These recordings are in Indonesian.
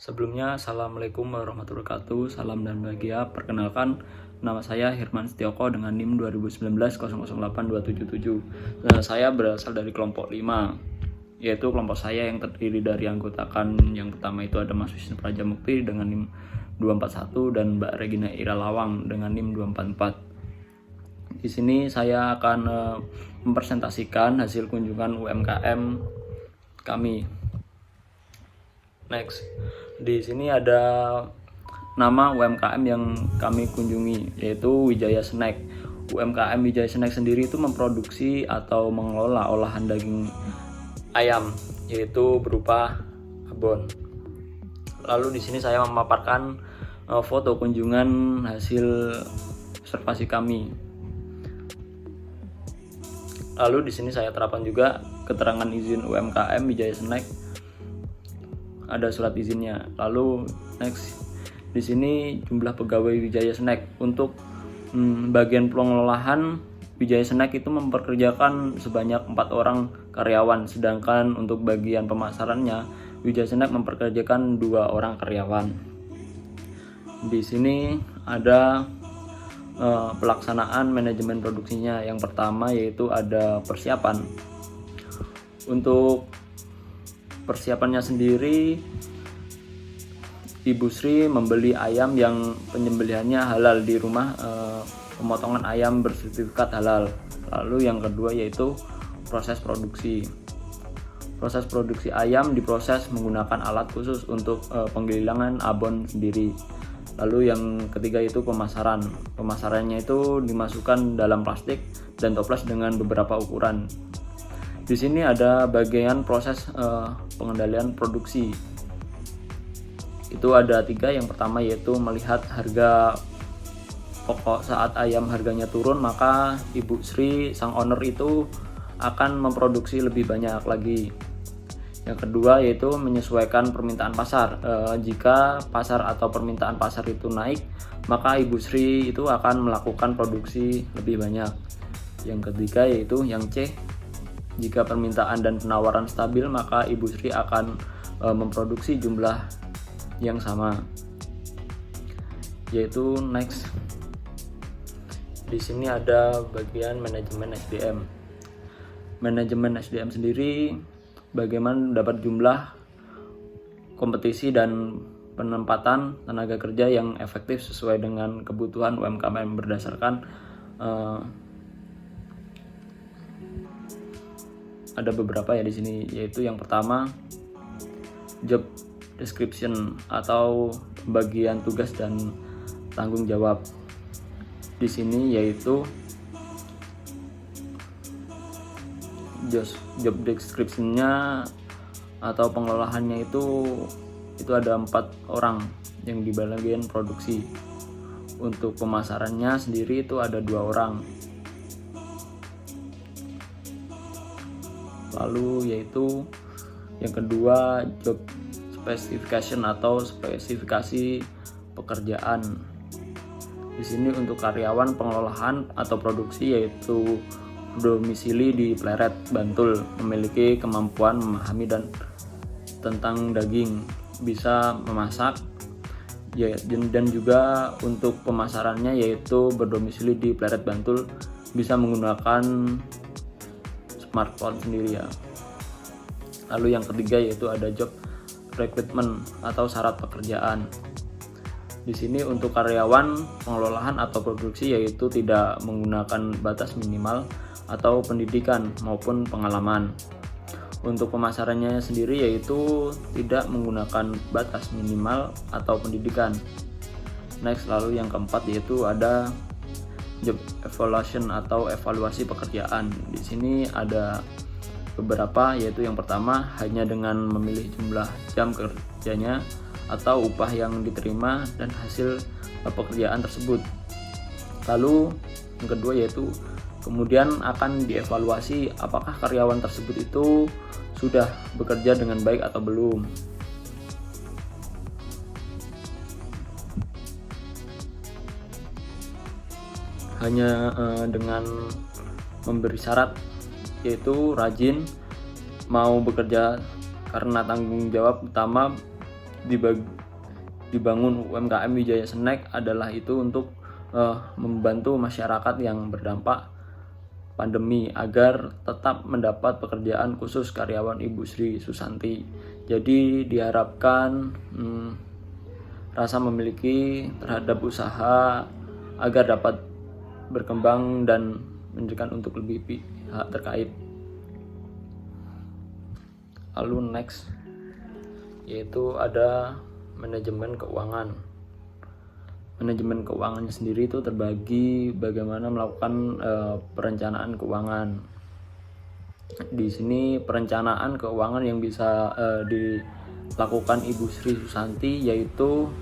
Sebelumnya, Assalamualaikum warahmatullahi wabarakatuh. Salam dan bahagia. Perkenalkan, nama saya Hirman Setioko dengan NIM 2019 008277. Saya berasal dari kelompok 5, yaitu kelompok saya yang terdiri dari anggotakan yang pertama itu ada Mas Wisnu Prajamukti dengan NIM 241 dan Mbak Regina Ira Lawang dengan NIM 244. Di sini saya akan mempresentasikan hasil kunjungan UMKM kami. Next, di sini ada nama UMKM yang kami kunjungi, yaitu Wijaya Snack. UMKM Wijaya Snack sendiri itu memproduksi atau mengelola olahan daging ayam, yaitu berupa abon. Lalu di sini saya memaparkan foto kunjungan hasil observasi kami. Lalu di sini saya terapkan juga keterangan izin UMKM Wijaya Snack. Ada surat izinnya. Lalu next, di sini jumlah pegawai Wijaya Snack. Untuk bagian pengelolaan, Wijaya Snack itu memperkerjakan sebanyak 4 orang karyawan, sedangkan untuk bagian pemasarannya Wijaya Snack memperkerjakan 2 orang karyawan. Di sini ada pelaksanaan manajemen produksinya. Yang pertama yaitu ada persiapan. Untuk persiapannya sendiri, Ibu Sri membeli ayam yang penyembelihannya halal di rumah, pemotongan ayam bersertifikat halal. Lalu yang kedua yaitu proses produksi. Proses produksi ayam diproses menggunakan alat khusus untuk penggilingan abon sendiri. Lalu yang ketiga itu pemasaran. Pemasarannya itu dimasukkan dalam plastik dan toples dengan beberapa ukuran. Di sini ada bagian proses pengendalian produksi. Itu ada 3. Yang pertama yaitu melihat harga pokok. Saat ayam harganya turun, maka Ibu Sri sang owner itu akan memproduksi lebih banyak lagi. Yang kedua yaitu menyesuaikan permintaan pasar. Jika pasar atau permintaan pasar itu naik, maka Ibu Sri itu akan melakukan produksi lebih banyak. Yang ketiga yaitu yang C, jika permintaan dan penawaran stabil, maka Ibu Sri akan memproduksi jumlah yang sama. Yaitu next. Di sini ada bagian manajemen SDM. Manajemen SDM sendiri bagaimana dapat jumlah kompetisi dan penempatan tenaga kerja yang efektif sesuai dengan kebutuhan UMKM berdasarkan ada beberapa ya di sini, yaitu yang pertama job description atau pembagian tugas dan tanggung jawab. Di sini yaitu job description-nya atau pengelolaannya itu ada 4 orang yang di bagian produksi. Untuk pemasarannya sendiri itu ada 2 orang. Lalu yaitu yang kedua job specification atau spesifikasi pekerjaan. Di sini untuk karyawan pengelolaan atau produksi yaitu domisili di Pleret, Bantul, memiliki kemampuan memahami dan tentang daging, bisa memasak ya, dan juga untuk pemasarannya yaitu berdomisili di Pleret, Bantul, bisa menggunakan smartphone sendiri ya. Lalu yang ketiga yaitu ada job recruitment atau syarat pekerjaan. Di sini untuk karyawan pengelolaan atau produksi yaitu tidak menggunakan batas minimal atau pendidikan maupun pengalaman. Untuk pemasarannya sendiri yaitu tidak menggunakan batas minimal atau pendidikan. Next, lalu yang keempat yaitu ada job evaluation atau evaluasi pekerjaan. Di sini ada beberapa, yaitu yang pertama hanya dengan memilih jumlah jam kerjanya atau upah yang diterima dan hasil pekerjaan tersebut. Lalu yang kedua yaitu kemudian akan dievaluasi apakah karyawan tersebut itu sudah bekerja dengan baik atau belum. Hanya dengan memberi syarat yaitu rajin, mau bekerja karena tanggung jawab utama dibangun UMKM Wijaya Snack adalah itu untuk membantu masyarakat yang berdampak pandemi agar tetap mendapat pekerjaan, khusus karyawan Ibu Sri Susanti. Jadi diharapkan rasa memiliki terhadap usaha agar dapat berkembang dan memberikan untuk lebih pihak terkait. Lalu next yaitu ada manajemen keuangan. Manajemen keuangannya sendiri itu terbagi bagaimana melakukan perencanaan keuangan. Di sini perencanaan keuangan yang bisa dilakukan Ibu Sri Susanti yaitu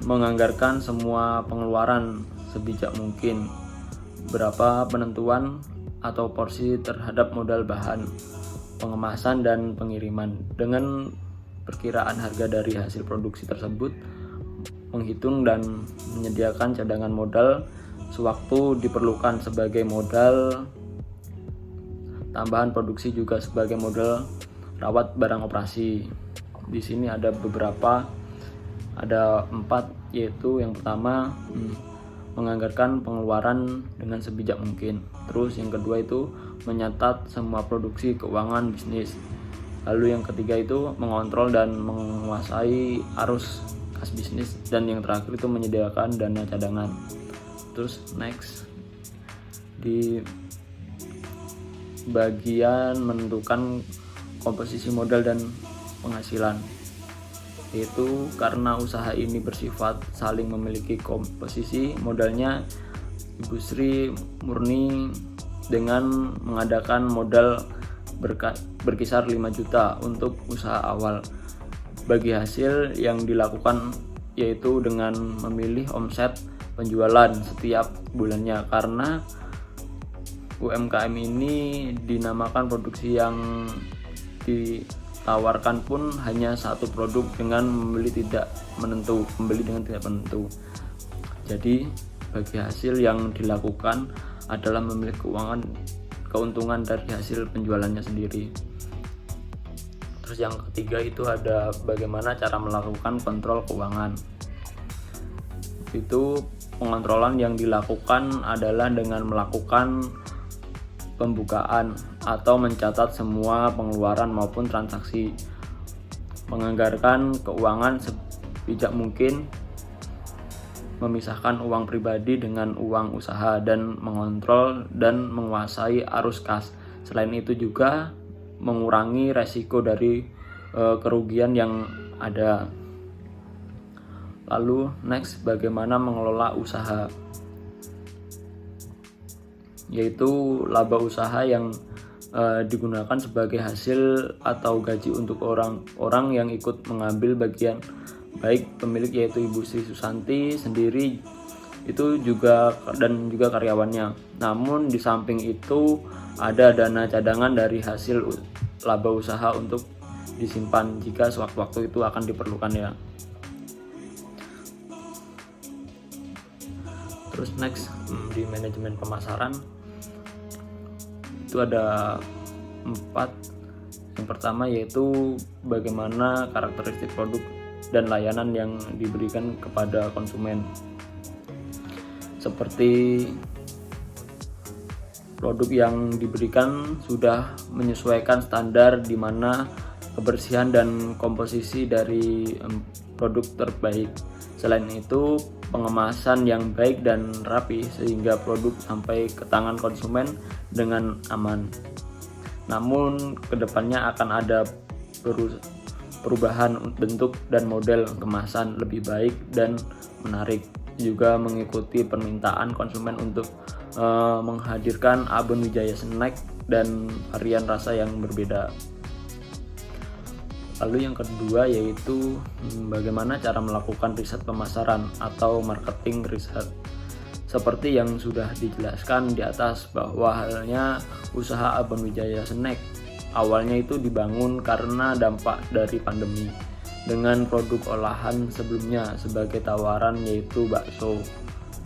menganggarkan semua pengeluaran sebijak mungkin, berapa penentuan atau porsi terhadap modal bahan, pengemasan dan pengiriman dengan perkiraan harga dari hasil produksi tersebut, menghitung dan menyediakan cadangan modal sewaktu diperlukan sebagai modal tambahan produksi, juga sebagai modal rawat barang operasi. Di sini ada 4, yaitu yang pertama menganggarkan pengeluaran dengan sebijak mungkin. Terus yang kedua itu mencatat semua produksi keuangan bisnis. Lalu yang ketiga itu mengontrol dan menguasai arus kas bisnis, dan yang terakhir itu menyediakan dana cadangan. Terus next di bagian menentukan komposisi modal dan penghasilan, yaitu karena usaha ini bersifat saling memiliki komposisi modalnya, Ibu Sri murni dengan mengadakan modal berkisar 5 juta untuk usaha awal. Bagi hasil yang dilakukan yaitu dengan memilih omset penjualan setiap bulannya, karena UMKM ini dinamakan produksi yang ditawarkan pun hanya satu produk dengan pembeli tidak menentu. Jadi bagi hasil yang dilakukan adalah memiliki keuntungan dari hasil penjualannya sendiri. Terus yang ketiga itu ada bagaimana cara melakukan kontrol keuangan. Itu pengontrolan yang dilakukan adalah dengan melakukan pembukaan atau mencatat semua pengeluaran maupun transaksi, menganggarkan keuangan sebijak mungkin, memisahkan uang pribadi dengan uang usaha, dan mengontrol dan menguasai arus kas. Selain itu juga mengurangi resiko dari kerugian yang ada. Lalu next bagaimana mengelola usaha, yaitu laba usaha yang digunakan sebagai hasil atau gaji untuk orang-orang yang ikut mengambil bagian, baik pemilik yaitu Ibu Sri Susanti sendiri itu juga dan juga karyawannya. Namun di samping itu ada dana cadangan dari hasil laba usaha untuk disimpan jika sewaktu-waktu itu akan diperlukan ya. Terus next di manajemen pemasaran itu ada 4. Yang pertama yaitu bagaimana karakteristik produk dan layanan yang diberikan kepada konsumen, seperti produk yang diberikan sudah menyesuaikan standar di mana kebersihan dan komposisi dari produk terbaik. Selain itu, pengemasan yang baik dan rapi sehingga produk sampai ke tangan konsumen dengan aman. Namun kedepannya akan ada perubahan bentuk dan model kemasan lebih baik dan menarik, juga mengikuti permintaan konsumen untuk menghadirkan Abon Wijaya Snack dan varian rasa yang berbeda. Lalu yang kedua yaitu bagaimana cara melakukan riset pemasaran atau marketing riset. Seperti yang sudah dijelaskan di atas bahwa halnya usaha Abon Wijaya Snack awalnya itu dibangun karena dampak dari pandemi, dengan produk olahan sebelumnya sebagai tawaran yaitu bakso,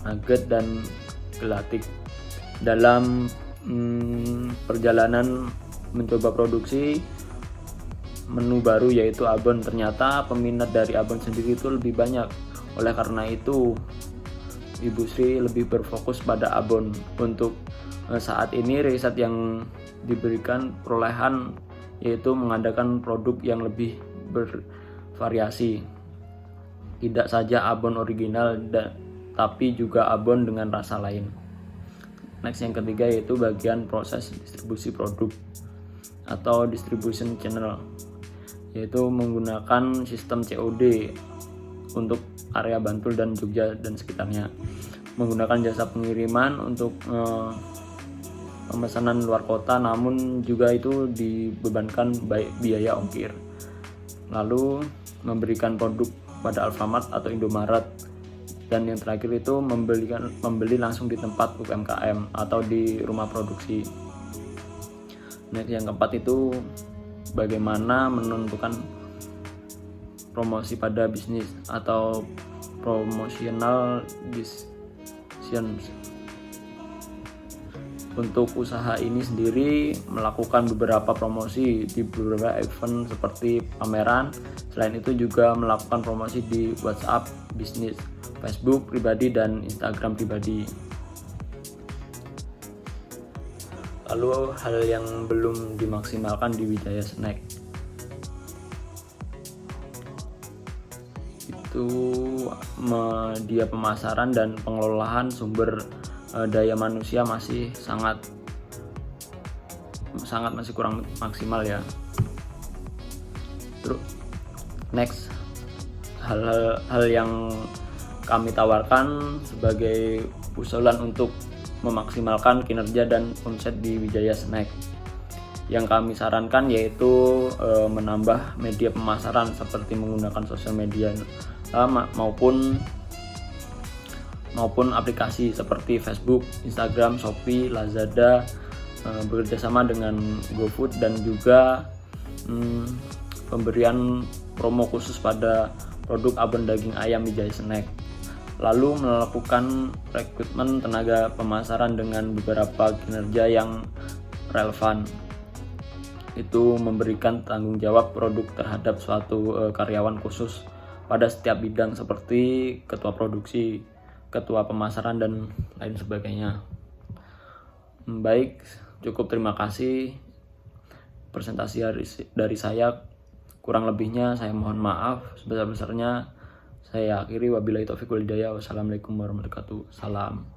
nugget, dan gelatik. Dalam perjalanan mencoba produksi, menu baru yaitu abon. Ternyata peminat dari abon sendiri itu lebih banyak. Oleh karena itu Ibu Sri lebih berfokus pada abon. Untuk saat ini riset yang diberikan perolehan yaitu mengadakan produk yang lebih bervariasi, tidak saja abon original tapi juga abon dengan rasa lain. Next, yang ketiga yaitu bagian proses distribusi produk atau distribution channel, yaitu menggunakan sistem COD untuk area Bantul dan Jogja dan sekitarnya, menggunakan jasa pengiriman untuk pemesanan luar kota, namun juga itu dibebankan baik biaya ongkir. Lalu memberikan produk pada Alfamart atau Indomaret, dan yang terakhir itu membeli langsung di tempat UMKM atau di rumah produksi. Nah, yang keempat itu bagaimana menentukan promosi pada bisnis atau promotional decisions. Untuk usaha ini sendiri melakukan beberapa promosi di beberapa event seperti pameran. Selain itu juga melakukan promosi di WhatsApp bisnis, Facebook pribadi, dan Instagram pribadi. Lalu hal yang belum dimaksimalkan di Wijaya Snack itu media pemasaran dan pengelolaan sumber daya manusia masih sangat masih kurang maksimal ya. Terus next, hal yang kami tawarkan sebagai usulan untuk memaksimalkan kinerja dan omset di Wijaya Snack. Yang kami sarankan yaitu menambah media pemasaran seperti menggunakan sosial media maupun aplikasi seperti Facebook, Instagram, Shopee, Lazada, bekerjasama dengan GoFood, dan juga pemberian promo khusus pada produk abon daging ayam Wijaya Snack. Lalu melakukan rekrutmen tenaga pemasaran dengan beberapa kinerja yang relevan. Itu memberikan tanggung jawab produk terhadap suatu karyawan khusus pada setiap bidang seperti ketua produksi, ketua pemasaran, dan lain sebagainya. Baik, cukup, terima kasih presentasi dari saya. Kurang lebihnya saya mohon maaf sebesar-besarnya. Saya akhiri, wabillahi taufiq wal hidayah. Wassalamualaikum warahmatullahi wabarakatuh. Salam.